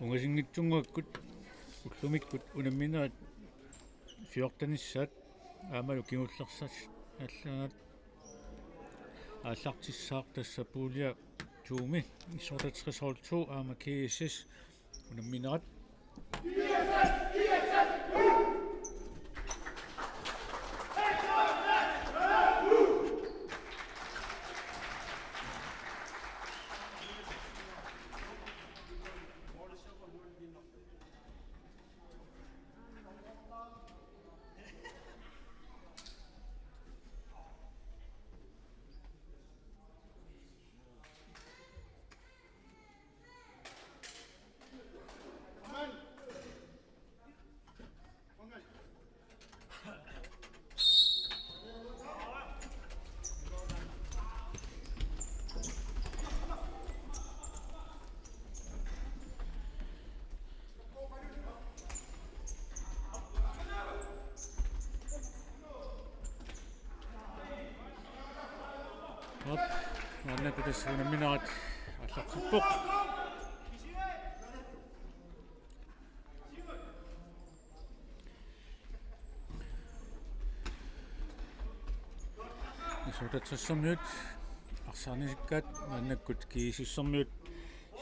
Ungasingitsungakkut ullumikkut unammineq 14-issaat aamalu kingullersas аллагаат Aaqqissuisut тассапуулиа тууми Issortarfimmut аама GSS Unammineq Unammineq Unammineq Arsaattartut Issortarfimmut Arsaarnisikkaat Unammineqkut GSS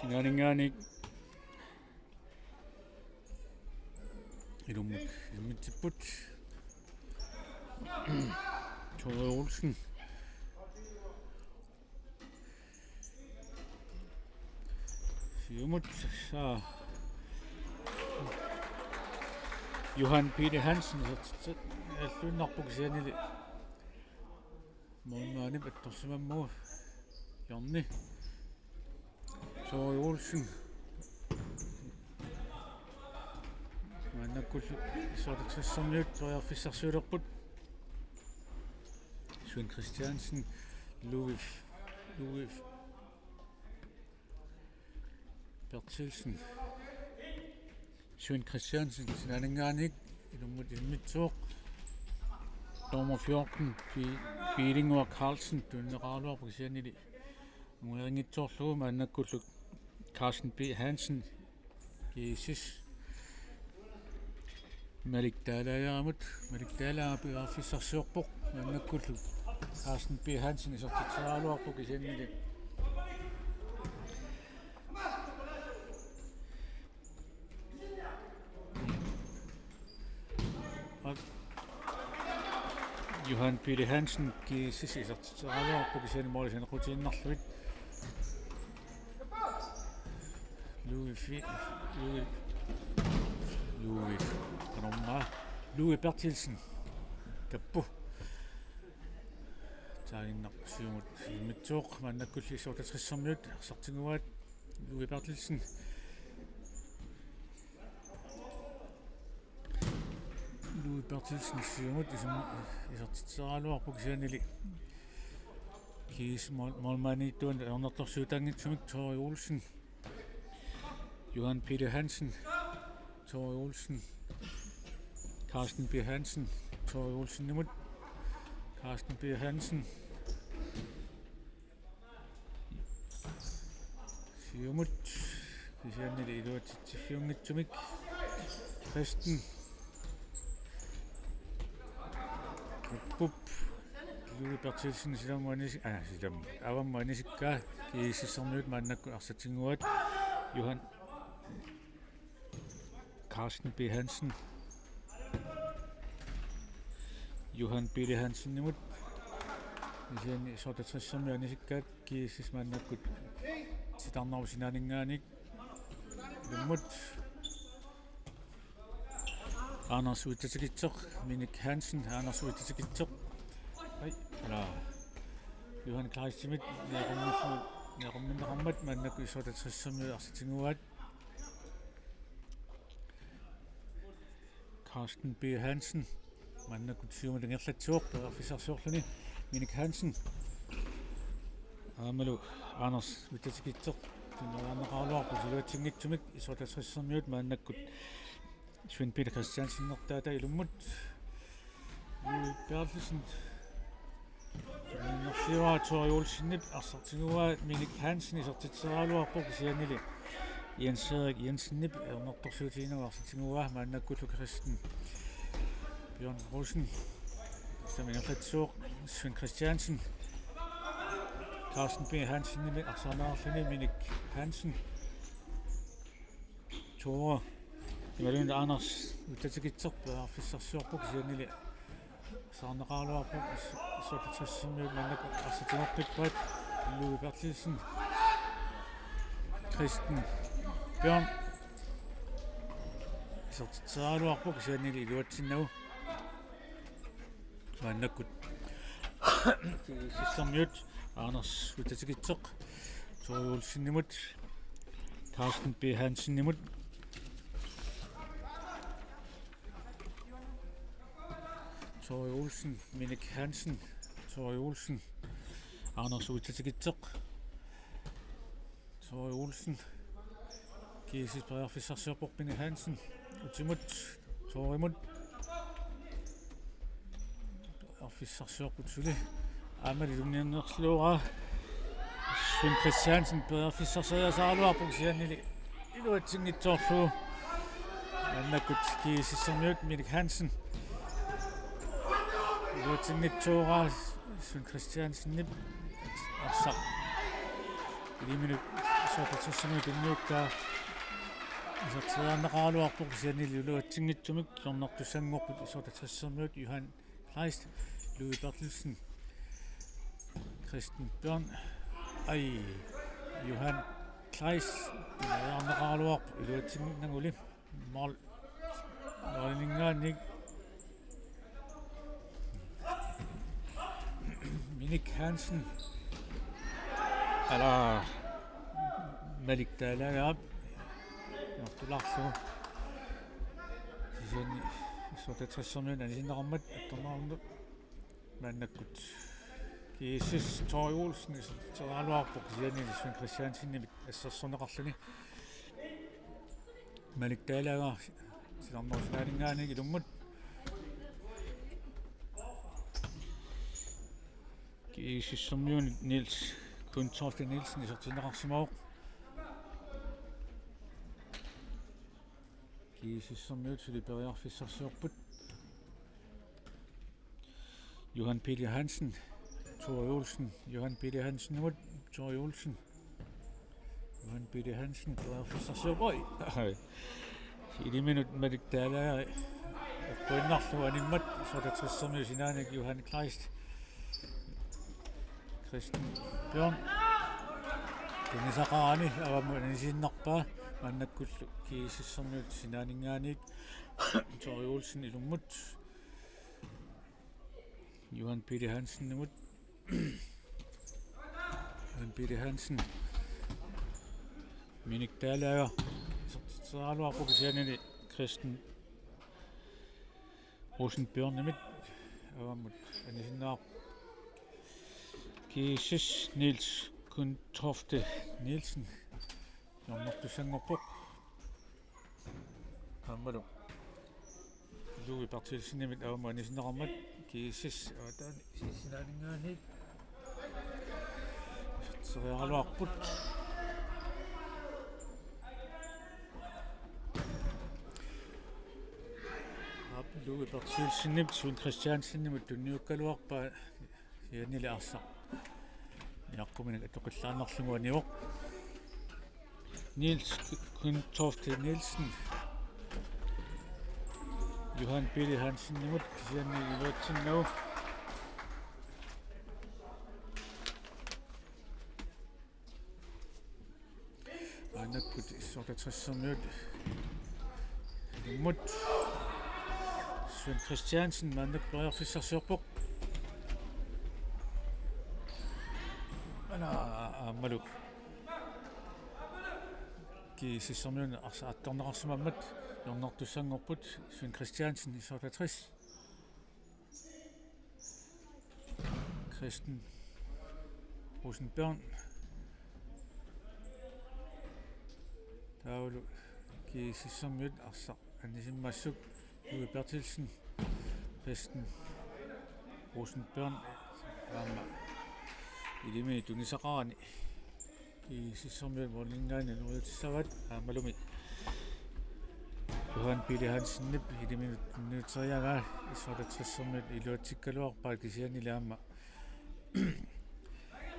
Sinaaningaaniq ilummut immitsipput Olsen Sisimiut Johannes allunnarpukisianili monnaani pattorsimammu jarni Olsen mannakkul Issortarfimmut toriarfissarsuulerput Søren Christiansen Louis Bertilsen Søren Christiansen Sinaaningaaniq ilummut immitsuoq nummer 14 Bilingur Carlsen tunneraaluarpukisianili mueringitsorlugu maannakkulluk Carsten B. Hansen GSS Malik Dalaapiarfissarsuorpoq maannakkulluk Carsten B. Hansen Issortarfimmut Johan Peter Hansen GSS Issortarfimmut moolisen rutiinnarluit Louis Bertilsen kappu taaginnarsiumut immitsuoq maannakkulli Issortarfimmut arsartinguaat Louis Bertilsen siumut isartitseraaluarpukisianili kiis molmaaniittuan ernertorsuutangitsumik Olsen Johan Peter Hansen Olsen Carsten B. Hansen Olsen nimut Carsten B. Hansen siumut kisianili iluatitsifiungitsumik Kristen Louis Bertilsen avammuanisikkaa GSS maannakku arsatinguat Johan Carsten B. Hansen Johan Peter Hansen nimut isiani Issortarfimmut anisikkaat GSS maannakkut sitarnarusinaaningaaniq ilummut Arsaattartut Minik Hansen Arsaattartut Johan Klaistimit naqumminneqarmat maannakku Issortarfimmut arsatinguaat Carsten B. Hansen maannakkut siumalingerlatsuoq peerfissarsuorluni Minik Hansen aamalu Arsaattartut tunneraaneqaaluarpu siluatsingitsumik Issortarfimmut maannakkut Søren Peter Christiansen ilummut Bertelsen Norsiuatoriulsinnip Arsaattartut Hansen Issortarfimmut sianili Jens Erik Jensinnip ernertorsuutiinua Arsaattartut maannakkullu Kristen Bjørn Rosen Aallakaatitsisoq Søren Christiansen Carsten B. Hansen Arsaattartut Hansen Tore Malund Anders Uttatikitserpa Arfissarsuarpuk sianili Saarneqaaluarpuk Issortarfimmut maannakku Arsaattartut Louis Bertelsen Kristen Bjørn Issortarfimmut sianili iluatsinnagu maannakkut Sisimiut Anders Uttatikitseq Toriulsinnimut Carsten B. Hansinnimut Tori Olsen, Minik Hansen, Tori Olsen, Anders Uttatikitseq, Tori Olsen, GSS Arfissarsuarpuk Minik Hansen, Utimut, Torimut, Arfissarsuarpuk Suli, Amalilunniernerslora, Søren Christiansen, Arfissarsuarpuk sianili iluatsingitsorlu, maannakut GSS Minik Hansen. Luatsinnitsuuraa Søren Christiansen nip arsa iliminu Issortarfimmut Nuukkaa Issortarfimmut sianili luatsinnittumik jornertussanngorput Issortarfimmut Johan Kleist Louis Bertelsen Kristen Bjørn Johan Kleist jorneraaluarp luatsinnanguli mal Norlingaannik Minik Hansen ala Malik Dalagab Nortularsu sisani Issortarfimmut anisinnerammat attornaarnut maannakkut GSS Tori Olsen Issortarfimmut sianili Søren Christiansinnimik assarsorneqarluni Malik Dalaga silarnerusnaalingaanigi ilummut Sisimiut Niels Kuntorte Nielsen Issortarfimmut Sisimiut Arfissarsuarput Johan Peter Hansen Tori Olsen Johan Peter Hansen Tori Olsen Johan Peter Hansen Arfissarsuarput iliminu Malik Dalaga qoinnarlu animmat Issortarfimmut sinaanik Johan Kleist Kristen Bjørn Denisaqarani avamu anisinnarpaa maannakkullu GSS sinaaningaaniik Tori Olsen ilummut Johan Peter Hansen Johan Peter Hansen Minik Dalager Issortarfimmut sianili Kristen Rosen Bjørn nimit avamut anisinnaar GSS Niels Kuntorte Nielsen jornertussanngorpuk ammalu Louis Bertelsen nimit avamu anisinnerammat GSS aataani sinaalingaaniik Issortarfimmut Louis Bertelsen nimit Søren Christiansen nimit tunniukkaluarpaa sianili arsa Iaqquminak atoqillaannerlunguaniuq Niels Kuntorte Nielsen Johan Peter Hansen nimut sianili iluatsinnagu maannakkut Issortarfimmut ilummut Søren Christiansen maannakkut Arfissarsuarpuk ammaluk Sisimiut Arsaattarnerarsimammat jornertussanngorput Søren Christiansen Issortarfimmut Kristen Rosen Bjørn taulu Sisimiut arsa anisimmassuk Louis Bertelsen Kristen Rosen Bjørn Amma ilimi tunisaqaani i Sisimiut morningaani nuutissavat malumi Johan Peter Hansen ilimi nuuteriaga Issortarfimmut iluatsikkaluarpaat kisianili amma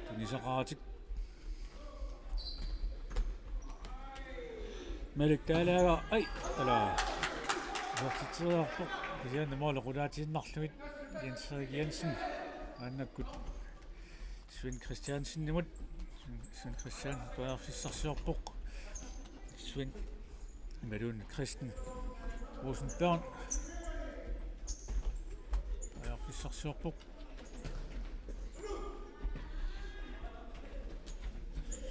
tunisaqaatik Melik taalaga ai ala Issortarfimmut kisianni molequlaatiinnarlugit Jensen annakkut Søren Christiansen nimut Søren Christian Bøjerfissarsiorpoq Søren Melun Kristen Rosenbørn Bøjerfissarsiorpoq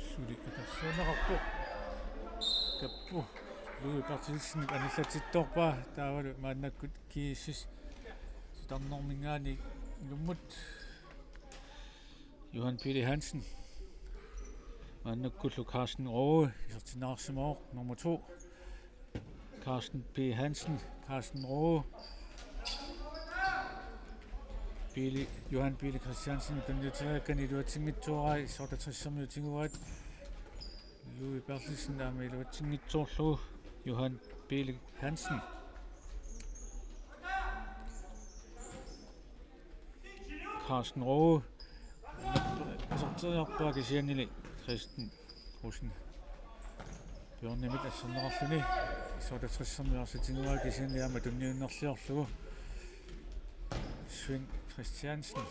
Suli akassuunaqarpoq kappu Lui partilsen anillatittorpa taavalu maannakkut GSS Sitarnormingaani lummut Johan Peter Hansen maannakkullu Carsten Roge Issortinarsimooq nummer 2 Carsten P. Hansen Carsten Roge Johan Peter Christiansen tunniuteriakkan iluatingittuurai Issortarfimmut tinguvat Louis Bertelsen aama iluatingittuurlugu Johan Peter Hansen Carsten Roge Issortarfimmut kisianili Kristen Rosen Bjørnimit assannerarluni Issortarfimmut arsitinguaa kisianili aama tunniunnerliorlugu Søren Christiansen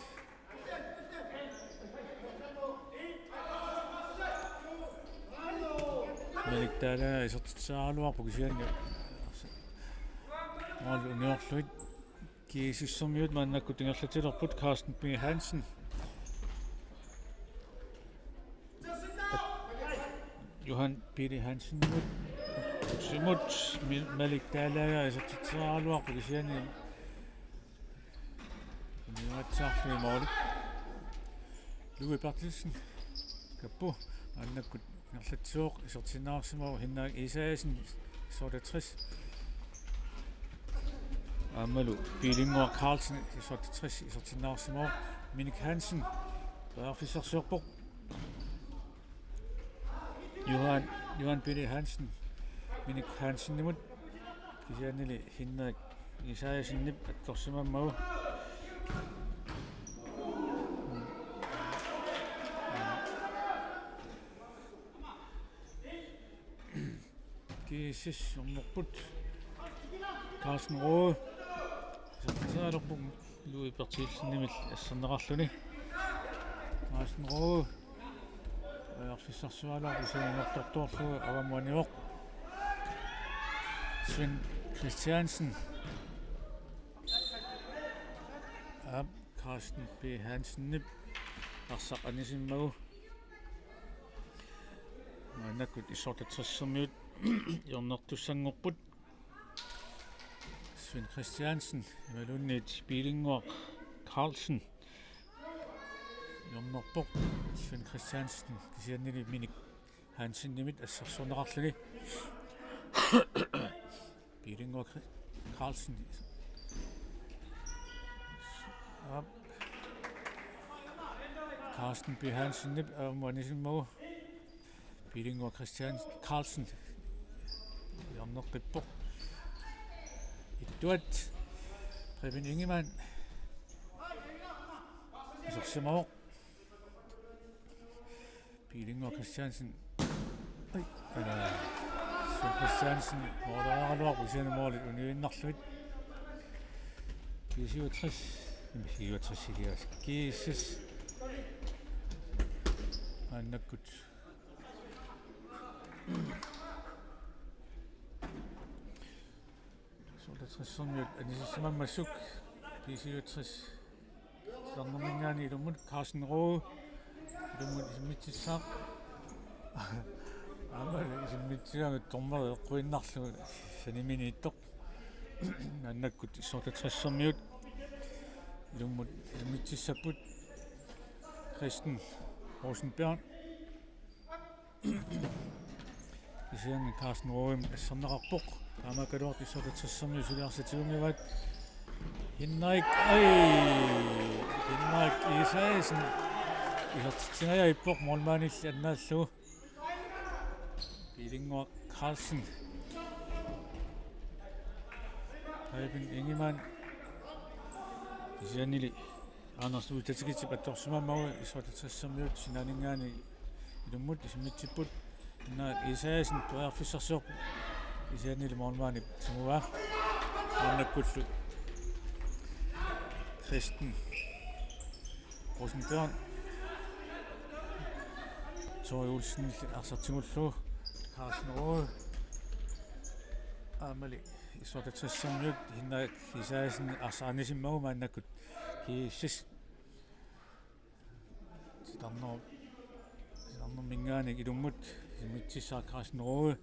Melik taalaga Issortarfimmut kisianili maal uniorluit Sisimiut maannakkut ingerlatilerput Carsten P. Hansen Johan Peter Hansen Simut Melik taalaga Issortarfimmut kisianili niuatsarluni moolik Louis Bertelsen kappu maannakkut ingerlatsuoq Issortinarsimooq hinnaag Isaasen Issortarfimmut Amalu Bilinguar Carlsen Issortinarsimooq Minik Hansen Bøjerfissarsiorpoq Johan Peter Hansen Minik Hansen nimut kisianili hinnaag Isaasen nip attorsimammagu GSS ummerput Carsten Roge Issortarfimmut Louis Bertelsen nimil assannerarluni Carsten Roge Bøjerfissarsualaa kisianertortorlugu avamuaniuoq Søren Christiansen Carsten P. Hansen nip arsaqanisimmagu maannakkut Issortarfimmut jornertussangorput Søren Christiansen imalunniit Bilinguar Carlsen jornerpoq Søren Christiansen kisiannili Minik Hansen nimit assarsuunerarluni Bilinguar Carlsen Carsten P. Hansen nip avamuanisimmagu Bilinguar Carlsen jornerqippoq Ittuat Preben Ingemann Issorsimooq Bilinguar Christiansen Søren Christiansen moorleraluar kisianimoolit uniuinnarluit 67 GSS annakkut Issortarfimmut anisissamammassuk 67 Sarnermingaani ilummut Carsten Roge ilummut isimmitissaq Amalu isimmitsigaangut tormeri saniminiittoq annakkut Issortarfimmut ilummut isimmitissaput Kristen Rosenbørn kisianni Carsten Roge assannerarpoq Aamaakaluart Issortarfimmut suliarsatiungivat hinnaik ai Unammineq Isaasen Issortarfimmut målmanilli annaallugu Bilingua Carlsen Aiben Ingemann Isianili Anders utatikitip attorsimammagu Issortarfimmut sinaningaani ilummut isimitsipput Unammineq Isaasen tuarfissarsuq Isianili målmani tumuva annakkullu Kristen Rosenbjørn Tori Olsen Arsaattartut Carsten Rode Amali Issortarfimmut Unammineq Isaasen Arsaanisimmagu maannakut GSS Tanner mingaani ilummut imittissaa Carsten Rode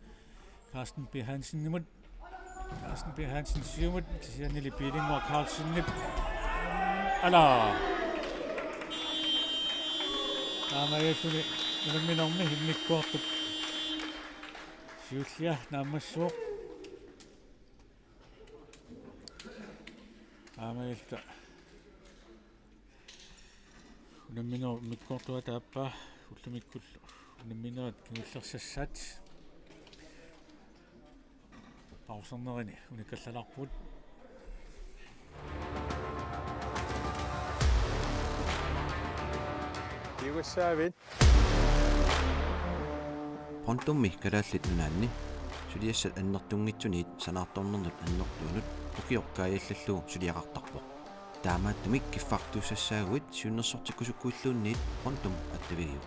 Carsten B. Hansen Carsten B. Hansen Sisimiut Isianili Bilingua Carlsen Ala Aamayassuni Unammineqmi himmikkuartut Siullia naammassuoq Aamayalta Unammineq mikkuartua taappaa ullumikkullu Unammineq kingullersassat Pausernerini unikallallarput Jugoslaavit Pontummi Kalaallit unaanni suliassat annertungitsuniit sanaartornernut annertuunut ukiorkaajallallugu suliaqartarpoq taamaattumik kiffartuussaaguit siunnersortikkusukkuulluunniit pontum attavigiu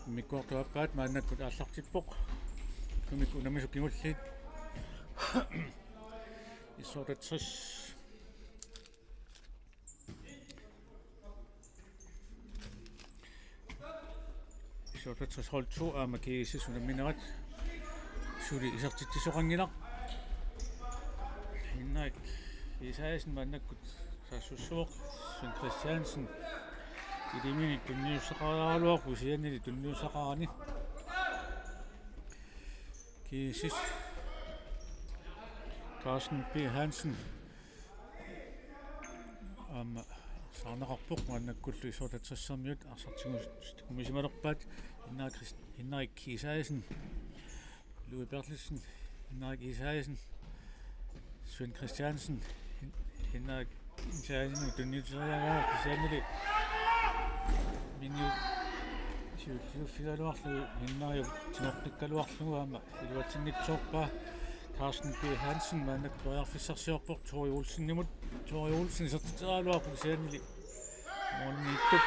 mikkuartuappaat maannakkut aallartippoq tumik unamisukingulliit Issortarfimmut aama GSS Unammineqat suli isertittisoqangilaq Unammineq Isaasen maannakkut saassussuoq Søren Christiansen Idimini tunniussaqaraaluaq usiannili tunniussaqarani GSS Carsten B. Hansen saarnaqarpoq maannakkullu Issortarfimmut Arsaattartut Unammineq Isaasen Louis Bertelsen Unammineq Isaasen Søren Christiansen Unammineq Særligt tunniuteriagaa kisaanili minu fialuarlu hinnaaju tinortikkaluarlugu aama iluatinnitsoorpaa Carsten B. Hansen mannak poriarfissarsiorpor Tori Olsen-nimut Tori Olsen isortiteraaluarpu kisaanili morniittut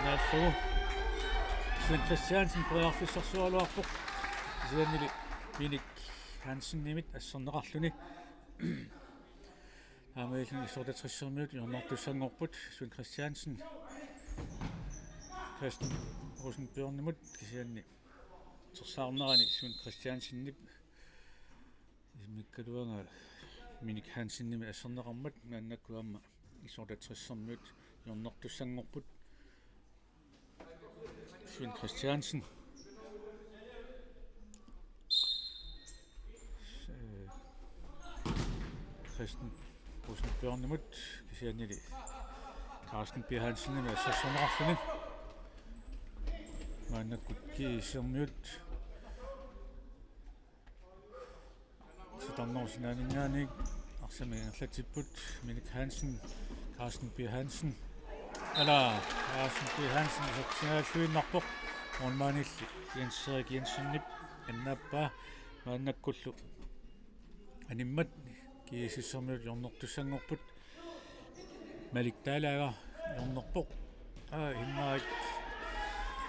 naallugu Søren Christiansen poriarfissarsualuarpor kisaanili minik Hansen-nimit assornerarluni Aamaalun Issortarfimmut jornartussangorput Søren Christiansen Christen Rosenbjørn-nimut kisianni tersaarnerani Søren Christiansen-nip mikkaluanga minik Hansen-nimi assornerarmat naannakkuamma Issortarfimmut jornartussangorput Søren Christiansen Christen Rosenbjørn-nimut kisiannili Carsten B. Hansen-nimi assornerarluni maannakkukki Sisimiut sitarnorsinaaningaani arsami allatiput minik Hansen Carsten B. Hansen Carsten B. Hansen sortinaalluinnarpoq ormaanilli Jens Jensen-nip annaappa maannakkullu animmat ki Sisimiut jornertussangorput Malik Taalaga jornerpoq hinnaarik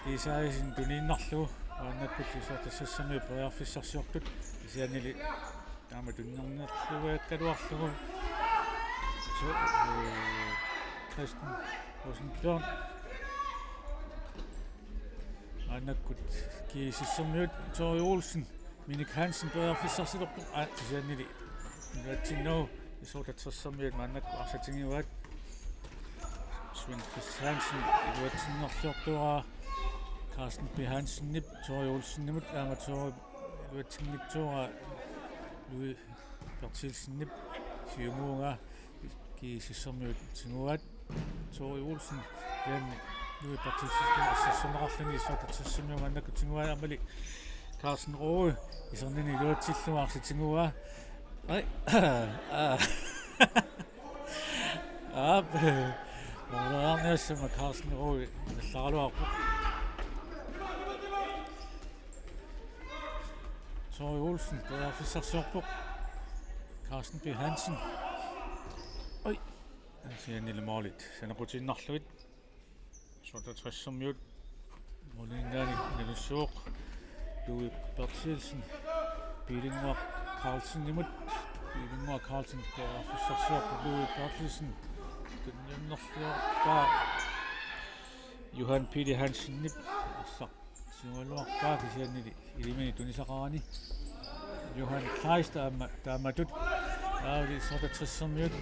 Isaisin tuniinnarlugu maannakkut Issortarfimmut poriarfissarsiortut isianili taama tunnernerluguakkaluarlugu Christen Rosenbjørn maannakkut ki Sisimiut Tori Olsen minik Hansen poriarfissarsilorpoq isianili nuatsinnu Issortarfimmut maannakku arsatingiuat Søren Christiansen iluatsinnerluortuara Carsten B. Hansen-nip Tori Olsen-nimut aamatori iluatsinnittuara Louis Bertilsen-nip siumuunga ki Sisimiut tinguat Tori Olsen yaanni Louis Bertilsen assassunerarluni Issortarfimmut maannakku tinguat amali Carsten Roge isernini iluatsilluarsi tinguaa Moderarniassama Carsten Roge nallaraluarpu Tori Olsen poriarfissarsiorpoq Carsten B. Hansen sianili maalit sanaqutinnarlugit Issortarfimmut molingaani nalussuoq Louis Bertilsen Bilingua Carlsen-nimut Bilingua Carlsen poriarfissarsiorpoq Louis Bertilsen kunniunnerluorpaa Johan P. Hansen-nip assaq simualuarpaa kisiannili ilimini tunisaqarani Johan Kleist taamatut auli Issortarfimmut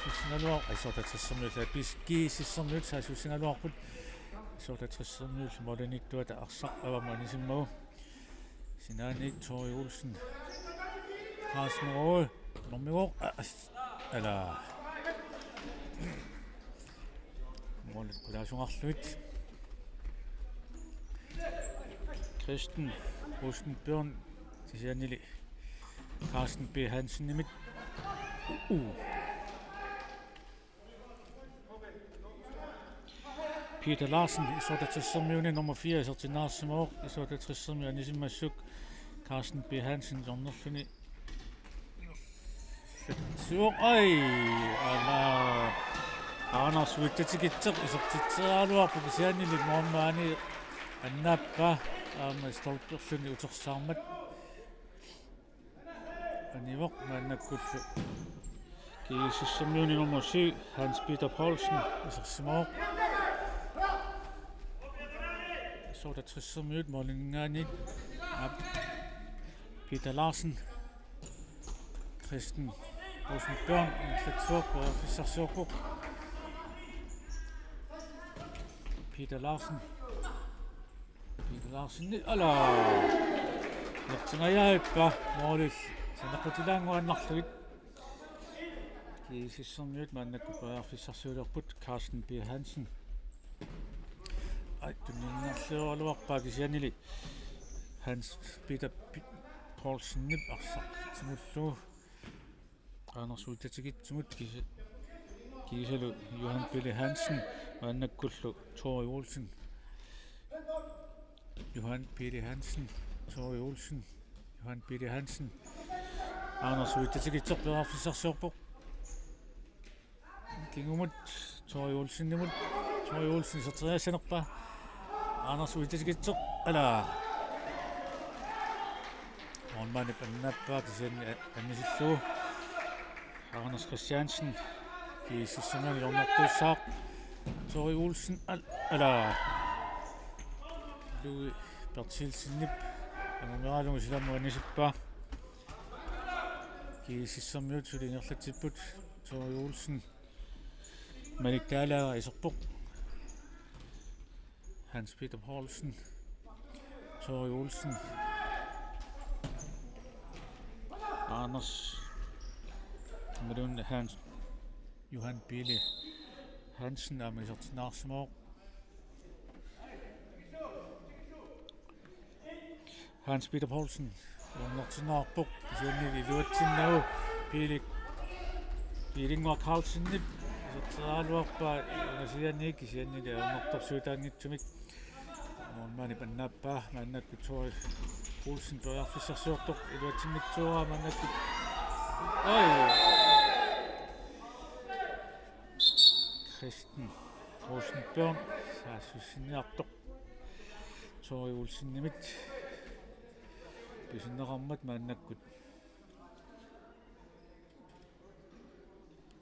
sissingaluar Issortarfimmut ki Sisimiut sissingaluarput Issortarfimmut molinittuata arsaq avamanisimmagu sinaani Tori Olsen Carsten Roge normigor Målet kulaasungarluit Christen Rosenbjørn tisiannili Carsten B. Hansen-nimit Peter Larsen Issortarfimmut nummer 4 Issortinarsimuoq Issortarfimmut anisimmassuk Carsten B. Hansen jornerluni suoq Anders Wittetikitseq isortitseraaluarpu kisiannili moormaani annaappa stolperluni utersaarmat anivoq maannakkullu ki Sisimiut nummer 7 Hans Peter Poulsen isorsimuoq Issortarfimmut molingaani Peter Larsen Christen Rosenbjørn allatsuoq poriarfissarsiorpoq Peter Larsen nertingajaippa moolis sanaqutilaanguannarlugit ki Sisimiut maannakku poriarfissarsiulerput Carsten B. Hansen tunninnerlualuarpaa kisiannili Hans Peter Poulsen-nip arsaq timullugu Arsaattartut kiisalu Johan Pelle Hansen maannakkullu Tori Olsen Johan Pelle Hansen Tori Olsen Johan Pelle Hansen Arsaattartut bearfissarsuarpoq kingumut Tori Olsen nimut Tori Olsen sorteriassanerpa Arsaattartut ala Ormani pannappa kisanni annisillu Johannes Christiansen Sisimiut jornartuissaaq Tori Olsen ala Lui Bertilsinnip angumeraalungu silamu annisippa Sisimiut sulingerlatipput Tori Olsen Malikkaalaara Issorpoq Hans Peter Poulsen Tori Olsen Anders Madun Hans Johan Pelle Hansen Issortarfimmut Hans Peter Poulsen jornartinarpoq kisanni iluatsinnagu Pilingua Carlsennip issorteriaaluarpa ngasianniik kisiannili aunartorsuutaangitsumik Ormani pannappa maannakku Tori Olsen bearfissarsuartoq iluatsinniktuura maannakku Christen Rosenbjørn saassussiniartoq Tori Olsen nimit pisinneqarmat maannakkut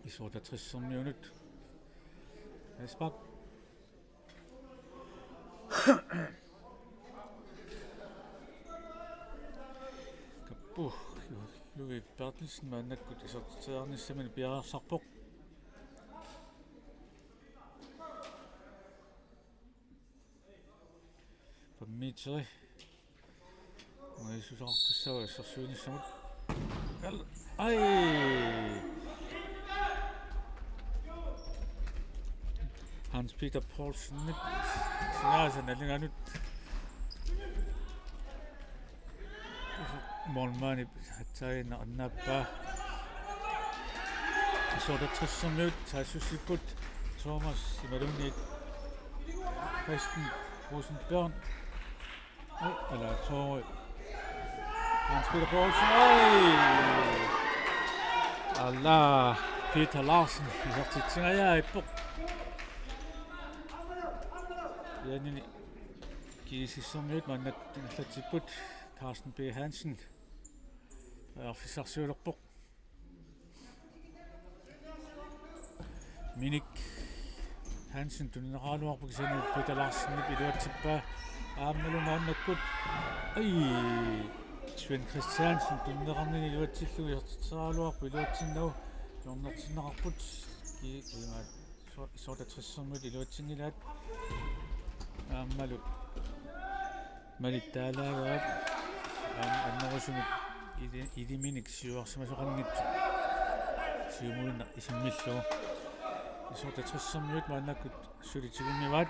Issortarfimmut Aspak kappu Lui Bertelsen maannakkut Issortarnissamani piararsarpoq pammiiteri Isusartussawa Issorsuunissamut ai Hans Peter Poulsen sinaasan alinganut Mormani hatsaina annappa Issortarfimmut saassussiput Thomas Imalunnik Christen Rosenbjørn eller Tori Hans Peter Poulsen Allah Peter Larsen Issortarfimmut Janini Sisimiut maannakkullatiput Carsten B. Hansen bearfissarsuulerpoq Minik Hansen tunneraaluarpu kisanni Peter Larsen iluatippa aammalu maannakkut Sven Christiansen tunnerarnini iluatillu issorteriaaluarpu iluatsinnagu jornartinneqarput Issortarfimmut iluatsinnilaat aammalu Malikkaalaagaat annerusumit iliminik siuarsimasoqannittu siumuinna isimmillu Issortarfimmut maannakkut sulitigummivaat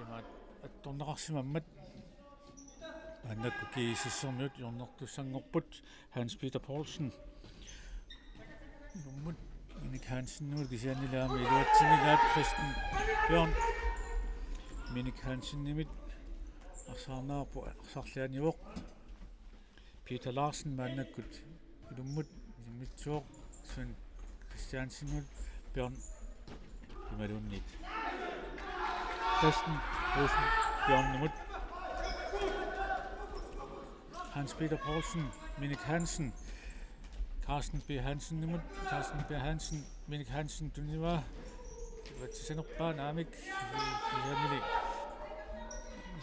imaat attorneqarsimammat maannakku Sisimiut jornartussanngorput Hans Peter Poulsen nummut Minik Hansen nu kisiannilaami iluatsinilaat Christen Bjørn Minik Hansen nimit arsaarnaarpu arsarlianivoq Peter Larsen maannakkut ilummut isimmitsuoq Sven Christiansen Bjørn imalunnit Christen Rosenbjørn nimut Hans Peter Poulsen Minik Hansen Carsten B. Hansen nimut Carsten B. Hansen Minik Hansen tunniva tisanerpaa naamik iannili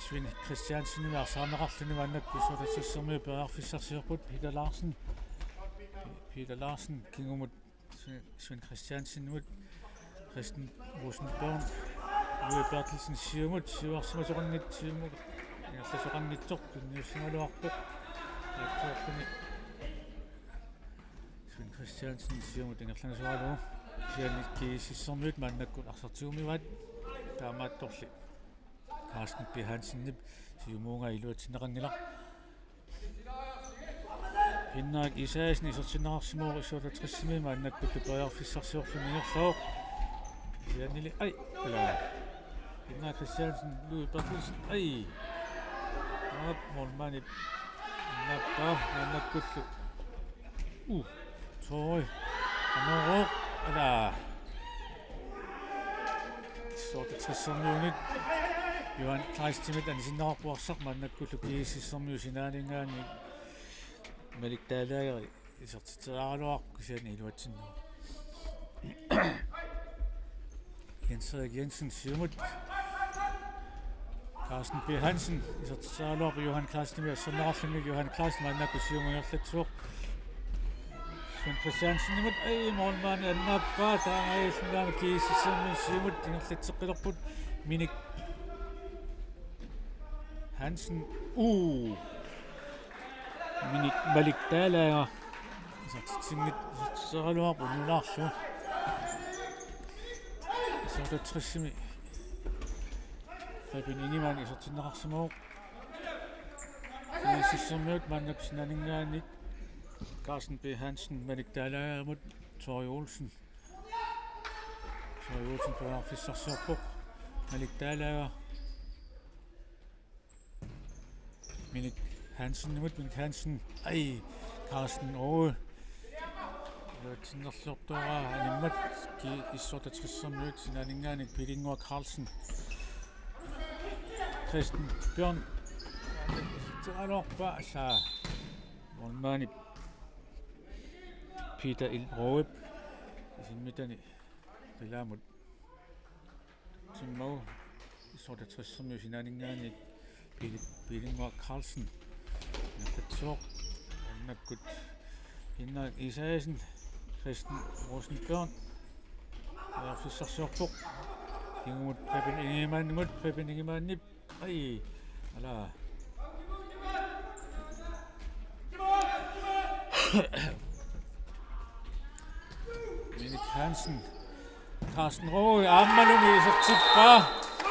Sven Christiansen arsaarneqarluni maannakku Issortarfimmut bearfissarsiorput Peter Larsen kingumut Sven Christiansen nimut Christen Rosenbjørn Lui Bertelsen siumut siuarsimasoqannit siumuk inerlasoqannitsoq tunniussingaluarpoq atsoorpuni Sven Christiansen siumut ingerlanasualugu siannikki Sisimiut maannakkut arsartigumivaat taamaattorli Carsten B. Hansen nip siumuunga iluatsinneqangilaq Unammineq Isaasen Issortarfimmut Issortartut Mannakkut Bajarfissarsiorlumiorluoq Sianili ai ala Unammineq Christiansen Louis Bertelsen ai Mormani nappa Mannakkut Toi Anoro ala Issortartut Johan Kleistimit Ansinnaarpuarsaq Mannakkut Kiisissormiu Sinaalingaani Meliktaalaageri Issortiteraluarpu Siani iluatsinnu Jensen Sisimiut Carsten B. Hansen Issortiteraluarpu Johan Kleistimit Søren Johan Kleist Mannakkut Siumuiorlatsuoq Søren Christiansen imut ai morgenmaani annaappa taangaisinnaami kiisissormiu Sisimiut tingerlatseqqilerput minik Hansen minik Meliktaalaga Issortitsingit Issortiteraluarpu nunaarlu Issortatrissimi Fabinigiman Issortinneqarsimuuq Kiisissormiut Mannakkut Sinaalingaannik Carsten B. Hansen Meliktaalagamut Tori Olsen Bajarfissarsiorpoq Meliktaalaga Minik Hansen imut Minik Hansen ai Carsten Åge Tinnerlortoora animmat ki Issortatrissimiut Sinaalingaannik Pilingua Carlsen Christen Bjørn Issortiteraluarpa asa morgenmaani Peter Ilroep isimmitani qilaamut timmau Issortatrissimiu Sinaalingaannik Pilingua Carlsen Natsuoq Annakkut Unammineq Isaasen Christen Rosenbjørn Bajarfissarsiorpoq Kingumut Preben ai ala Minik Hansen Carsten Råge ammalumi Issortippa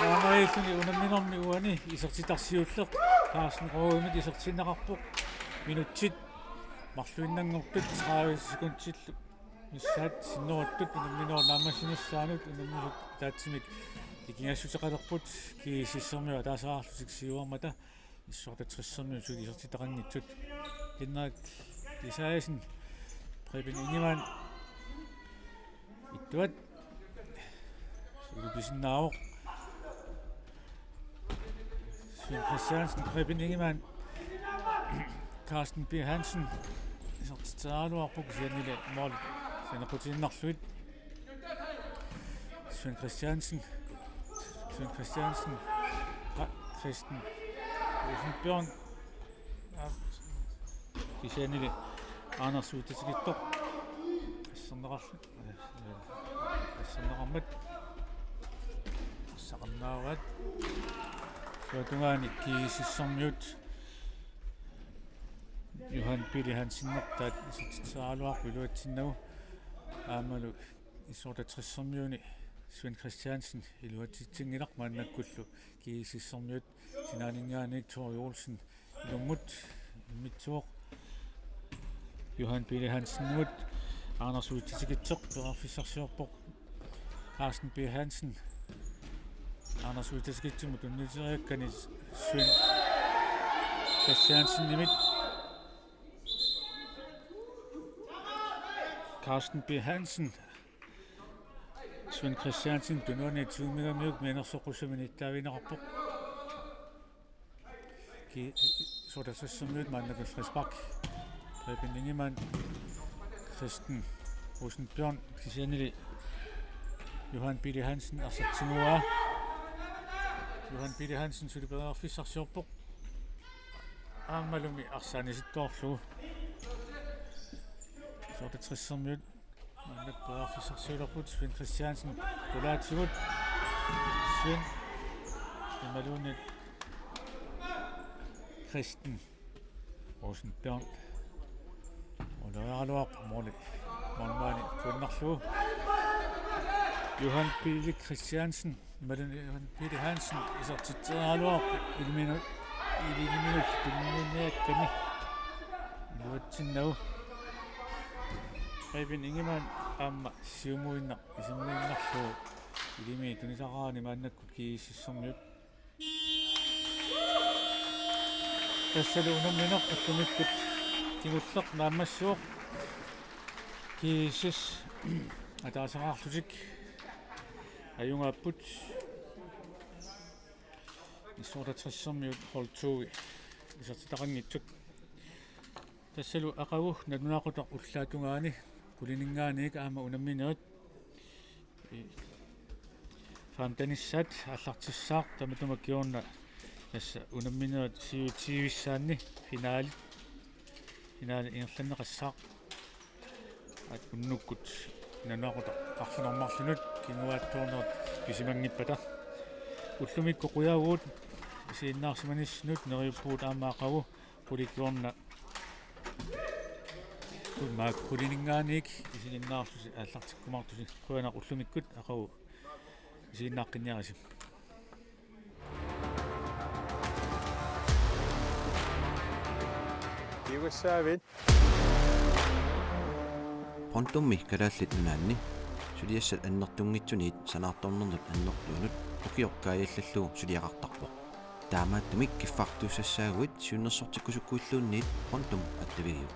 Aamailluni unamminermi uani Issortitarsiulleq Carsten Råge mit Issortinneqarpoq minutsit marluinnangortut 30 sekundtillu missaat sinnorattut unamminor naammassinussaanut unammisut taatsimik ikingassutеqalerput kiisissormiu taasaarlusik siuarmata Issortatrissimiu sut Issortitaqanngitsut Unammineq Isaasen Preben Ingemann ittuat sulupisinnaavoq Søren Christiansen Preben Ingemann Carsten B. Hansen Issortiteraluarpu sianile mol sanequtinnarluit Søren Christiansen Christen Rosenbjørn Kisanili Anders Uutasikittoq Assarneqarmat Saqarnaarat Suatungaani Kiisissormiut Johan Pili Hansinnertaat Issortiteraluarpu iluatsinnagu aamalu Issortatrissimiuni Søren Christiansen iluatitsinngilaq Mannakkullu Kiisissormiut Sinaalingaannik Tori Olsen ilummut immitsuoq Johan Pili Hansinmut Anders Uutasikittoq Bajarfissarsiorpoq Carsten B. Hansen Anders Uutasikittumut unniteriakkani Søren Christiansen imit Carsten B. Hansen Søren Christiansen tunuani tuumigamiuk menersoqussuminnittaavineqarpoq ki Issortatrissimiut Mannakkut Frisbak Preben Ingemann Christen Rosenbjørn Kisanili Johan Pili Hansen Arsaattartut Johan Pili Hansen suli Bajarfissarsiorpoq aammalumi arsanisittoorlugu Issortatrissimiut Mannakkut Bajarfissarsiulerput Søren Christiansen Kalaallit Søren Imalunit Christen Rosenbjørn Olaaraluarpu morgenmaani tuannarlugu Johan Pili Christiansen Johan Pili Hansen Issortiteraluarpu ilminut tunniakkani Luatsinnagu Aibin ingiman amma siumuinna isimmiinnarlu ilimi tunisaqaani maannakkut kiississormiut tassalu unammineq attumikkut kingulleq naammassuuq kiissis ataasaqaarlutik ajungaapput Issortarfimmut holtuugi isartitaqanngitsuk tassalu aqagu nanunaaqutaq ullaatungaani kuliningaaniik aama unammineq faamtanissat аллартиссаақ таматумаккиорна тасса унамминеут сиутсивиссаанни финаали ингерланнеқассаақ ат уннуккут нануақута арсинормарлунут кингуаатторнерт кисимангиппата уллумикку қуяагуут исииннаарсиманиссинут нериуппуут аамаақагу куликкиорна куммаак кулинингаанник исигиннаарсуси ааллартиккумартуси куянақ уллумиккут ақагу исигиннааққинниараси Югославит Понтумми Kalaallit Unaanni сулиассат аннертунгитсуниит санаарторнернут аннертуунут укиоркаиаллаллуу сулиақартарпоқ таамааттумик киффартуссассаагуит сиуннерсортиккусуккуиллуунниит понтум аттавигиу